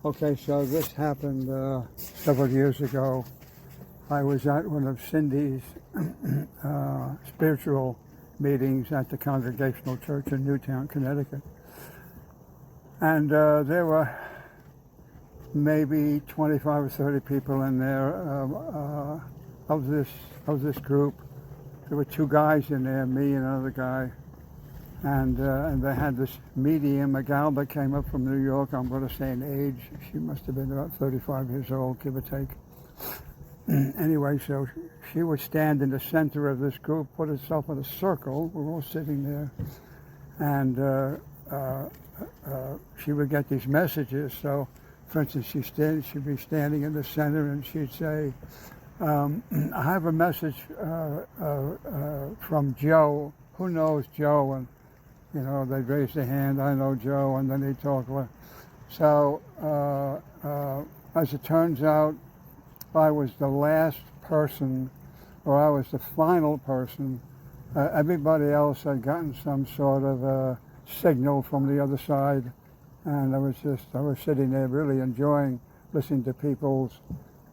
Okay, so this happened several years ago. I was at one of Cindy's spiritual meetings at the Congregational Church in Newtown, Connecticut. And there were maybe 25 or 30 people in there of this group. There were two guys in there, me and another guy. And they had this medium, a gal that came up from New York. I'm going to say an age. She must have been about 35 years old, give or take. Anyway, so she would stand in the center of this group, put herself in a circle. We're all sitting there. And she would get these messages. So, for instance, she'd be standing in the center and she'd say, I have a message from Joe. Who knows Joe? And you know, they'd raise their hand, I know Joe, and then they'd talk. So, as it turns out, I was the last person, or I was the final person. Everybody else had gotten some sort of signal from the other side, and I was sitting there really enjoying listening to people's,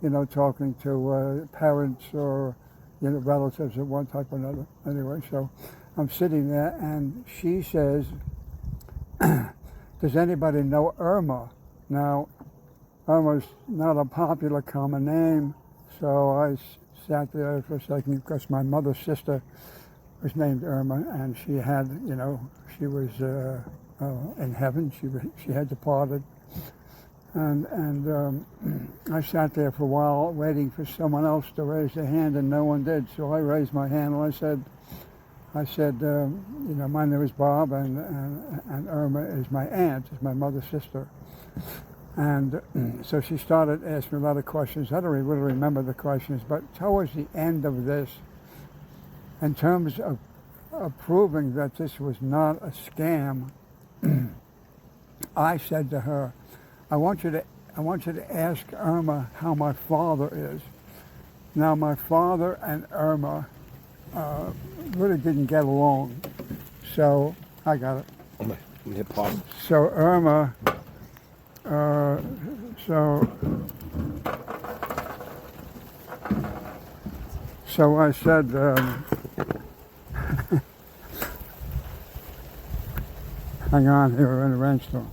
you know, talking to parents or, you know, relatives of one type or another. Anyway, so I'm sitting there, and she says, does anybody know Irma? Now, Irma's not a popular common name, so I sat there for a second because my mother's sister was named Irma, and she had, you know, she was in heaven. She had departed. And I sat there for a while waiting for someone else to raise their hand, and no one did. So I raised my hand and I said, you know, my name is Bob, and Irma is my aunt, is my mother's sister. And so she started asking me a lot of questions. I don't really remember the questions, but towards the end of this, in terms of proving that this was not a scam, I said to her, I want you to ask Irma how my father is. Now, my father and Irma really didn't get along, so I got it. I'm gonna hit pause. So Irma, so I said, hang on here, we're in a rainstorm.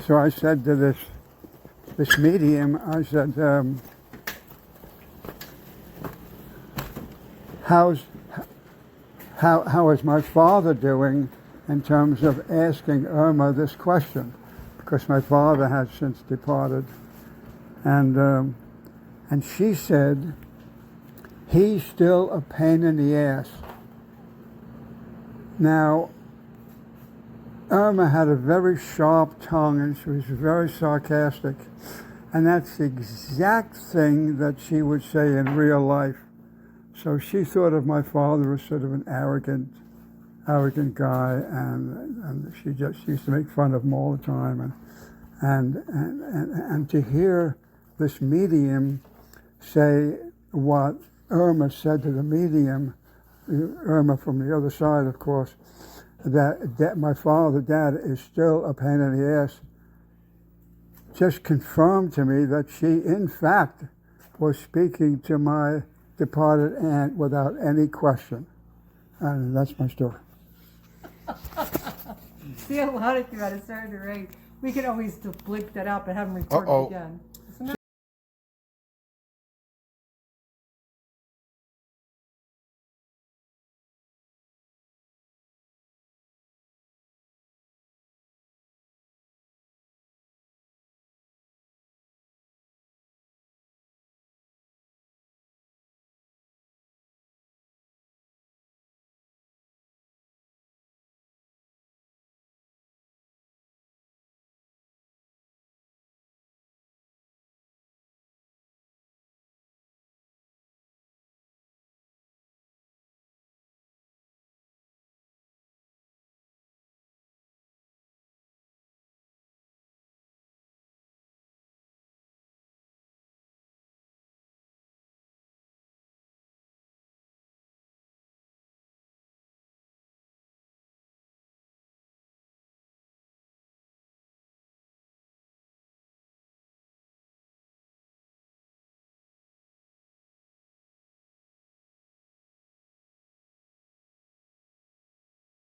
So I said to this medium, I said, how is my father doing in terms of asking Irma this question? Because my father had since departed. And she said, he's still a pain in the ass. Now, Irma had a very sharp tongue, and she was very sarcastic. And that's the exact thing that she would say in real life. So she thought of my father as sort of an arrogant guy, and she used to make fun of him all the time. And to hear this medium say what Irma said to the medium, Irma from the other side, of course, that my father, Dad, is still a pain in the ass, just confirmed to me that she, in fact, was speaking to my departed aunt without any question. And that's my story. See, a lot of you at a certain rate, we can always bleep that out but have them record it again.